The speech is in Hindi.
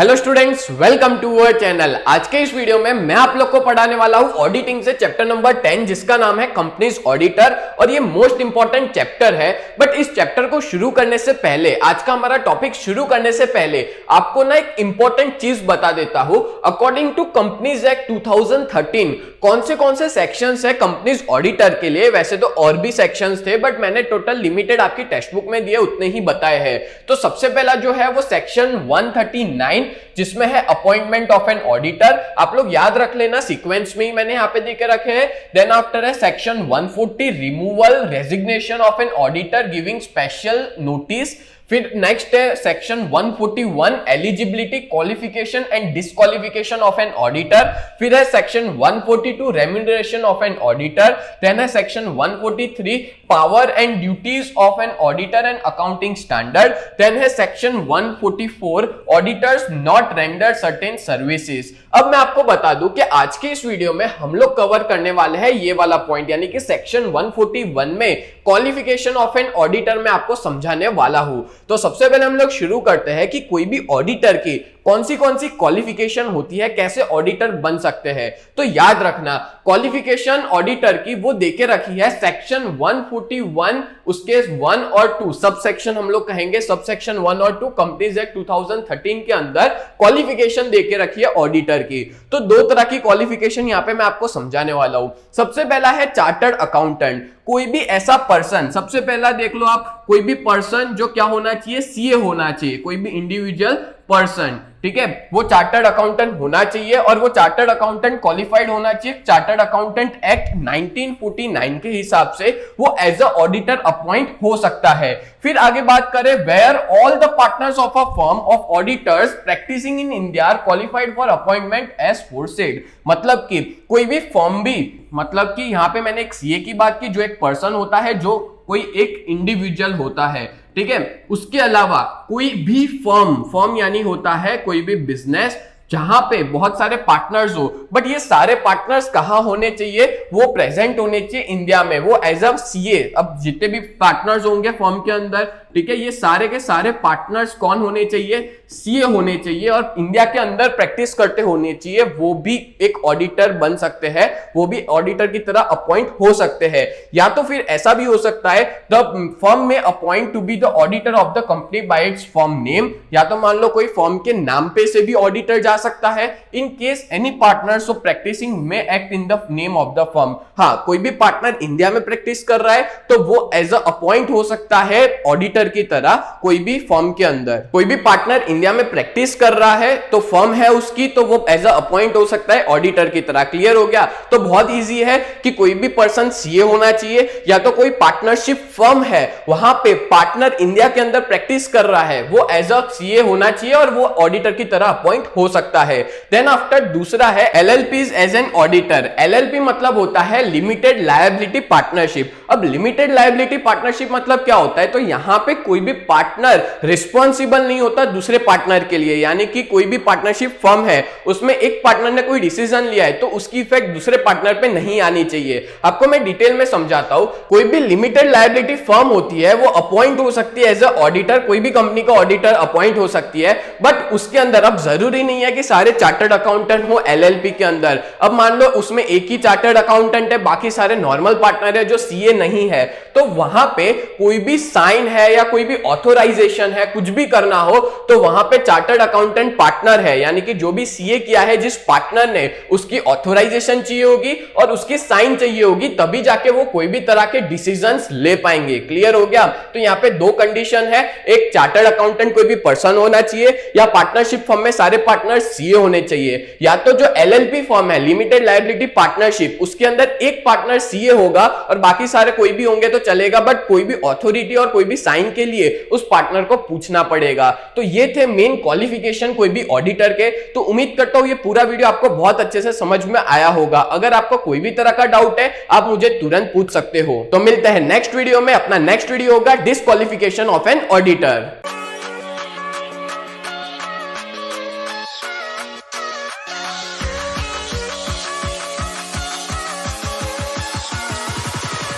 Hello students, welcome to our channel. आज के इस वीडियो में मैं आप लोग को पढ़ाने वाला हूं ऑडिटिंग से चैप्टर नंबर 10, जिसका नाम है कंपनीज ऑडिटर। और ये मोस्ट इंपॉर्टेंट चैप्टर है। बट इस चैप्टर को शुरू करने से पहले, आज का हमारा टॉपिक शुरू करने से पहले आपको ना एक इंपॉर्टेंट चीज बता देता हूं। अकॉर्डिंग टू कंपनीज एक्ट 2013 कौन से सेक्शंस है कंपनीज ऑडिटर के लिए। वैसे तो और भी सेक्शंस थे, बट मैंने टोटल लिमिटेड आपकी टेक्स्ट बुक में दिए उतने ही बताए हैं। तो सबसे पहला जो है वो सेक्शन 139, जिसमें है अपॉइंटमेंट ऑफ एन ऑडिटर। आप लोग याद रख लेना, सीक्वेंस में ही मैंने यहां पे देके रखे हैं। देन आफ्टर है section 140, removal resignation of an auditor giving special notice. फिर नेक्स्ट है section 141, eligibility, qualification and disqualification of an auditor. फिर है section 142, remuneration of an auditor. Then है section 143, power and duties of an auditor and accounting standard. Then है section 144, auditors not render certain services. अब मैं आपको बता दूं कि आज के इस वीडियो में हम लोग कवर करने वाले हैं ये वाला पॉइंट, यानी कि सेक्शन 141 में क्वालिफिकेशन ऑफ एन ऑडिटर में आपको समझाने वाला हूं। तो सबसे पहले हम लोग शुरू करते हैं कि कोई भी ऑडिटर की कौन सी क्वालिफिकेशन होती है, कैसे ऑडिटर बन सकते हैं। तो याद रखना, क्वालिफिकेशन ऑडिटर की वो देके रखी है सेक्शन 141, उसके 1 और 2 सब सेक्शन हम लोग कहेंगे, सब सेक्शन 1 और 2 कंपनीज एक्ट 2013 के अंदर क्वालिफिकेशन देके रखी है ऑडिटर की। तो दो तरह की क्वालिफिकेशन यहां पे मैं आपको समझाने वाला हूं। सबसे पहला है चार्टर्ड अकाउंटेंट। कोई भी ऐसा पर्सन, सबसे पहला देख लो आप, कोई भी पर्सन जो क्या होना चाहिए, सीए होना चाहिए। कोई भी इंडिविजुअल पर्सन, ठीक है, वो चार्टर्ड अकाउंटेंट होना चाहिए। और वो चार्टर्ड अकाउंटेंट क्वालिफाइड होना चाहिए चार्टर्ड अकाउंटेंट एक्ट 1949 के हिसाब से वो एज अ ऑडिटर अपॉइंट हो सकता है। फिर आगे बात करें, where all the partners of a firm of auditors practising in India are qualified for appointment as foresaid. मतलब कि कोई भी फर्म भी, मतलब कि यहां पे मैंने एक सीए की बात की, जो एक पर्सन होता है, जो कोई एक इंडिविजुअल होता है, ठीक है। उसके अलावा कोई भी फर्म यानी होता है कोई भी बिजनेस जहां पे बहुत सारे पार्टनर्स हो, बट ये सारे पार्टनर्स कहां होने चाहिए, वो प्रेजेंट होने चाहिए इंडिया में, वो एज अ सीए। अब जितने भी पार्टनर्स होंगे फर्म के अंदर, ठीक है, ये सारे के सारे पार्टनर्स कौन होने चाहिए, सीए होने चाहिए और इंडिया के अंदर प्रैक्टिस करते होने चाहिए। वो भी एक ऑडिटर बन सकते हैं, वो भी ऑडिटर की तरह अपॉइंट हो सकते हैं। या तो फिर ऐसा भी हो सकता है, द फर्म में upon to be the auditor of the company by it's firm name. या तो मान लो कोई फर्म के नाम पे से भी ऑडिटर जा सकता है। In case any partners of practising में act in the name of the firm. हाँ, कोई भी पार्टनर इंडिया में प्रैक्टिस कर रहा है तो वो एज अ अपॉइंट हो सकता है ऑडिटर की तरह कोई भी फर्म के अंदर। कोई भी पार्टनर इंडिया में प्रैक्टिस कर रहा है तो फर्म है उसकी, तो वो एज अ अपॉइंट हो सकता है ऑडिटर की तरह। क्लियर हो गया? तो बहुत इजी है कि कोई भी पर्सन सीए होना चाहिए, या तो कोई पार्टनरशिप फर्म है वहां पे पार्टनर इंडिया के अंदर प्रैक्टिस कर रहा है, वो एज अ सीए होना चाहिए और वो ऑडिटर की तरह अपॉइंट हो सकता है। देन आफ्टर दूसरा है LLPs as an auditor. LLP मतलब होता है लिमिटेड लायबिलिटी पार्टनरशिप। अब लिमिटेड लायबिलिटी पार्टनरशिप मतलब क्या होता है, तो यहां पे कोई भी पार्टनर रिस्पॉन्सिबल नहीं होता दूसरे पार्टनर के लिए। यानी कि कोई भी पार्टनरशिप फर्म है, उसमें एक पार्टनर ने कोई डिसीजन लिया है तो उसकी इफेक्ट दूसरे पार्टनर पे नहीं आनी चाहिए। आपको मैं डिटेल में समझाता हूं। कोई भी लिमिटेड लायबिलिटी फर्म होती है वो अपॉइंट हो सकती है एज अ ऑडिटर, कोई भी कंपनी का ऑडिटर अपॉइंट हो सकती है। बट उसके अंदर अब जरूरी नहीं है कि सारे चार्टर्ड अकाउंटेंट हो एलएलपी के अंदर। अब मान लो उसमें एक ही चार्टर्ड अकाउंटेंट है, बाकी सारे नॉर्मल पार्टनर है जो सीए नहीं है, तो वहां पे कोई भी साइन है या कोई भी ऑथोराइजेशन है, कुछ भी करना हो तो वहां पे चार्टर्ड अकाउंटेंट पार्टनर है, यानी कि जो भी सीए किया है जिस पार्टनर ने, उसकी ऑथोराइजेशन चाहिए होगी और उसकी साइन चाहिए होगी, तभी जाके वो कोई भी तरह के डिसीजंस ले पाएंगे। क्लियर हो गया? तो यहां पे दो कंडीशन है, एक चार्टर्ड अकाउंटेंट कोई भी पर्सन होना चाहिए, या पार्टनरशिप फर्म में सारे पार्टनर सीए होने चाहिए। या तो जो एलएलपी फर्म है, लिमिटेड लायबिलिटी पार्टनरशिप, उसके अंदर एक पार्टनर सीए होगा और बाकी सारे कोई भी होंगे तो चलेगा, बट कोई भी ऑथोरिटी और कोई भी साइन के लिए उस पार्टनर को पूछना पड़ेगा। तो ये थे मेन क्वालिफिकेशन कोई भी ऑडिटर के। तो उम्मीद करता हूं ये पूरा वीडियो आपको बहुत अच्छे से समझ में आया होगा। अगर आपको कोई भी तरह का डाउट है आप मुझे तुरंत पूछ सकते हो। तो मिलते हैं नेक्स्ट वीडियो में। अपना नेक्स्ट वीडियो होगा डिस्क्वालिफिकेशन ऑफ एन ऑडिटर।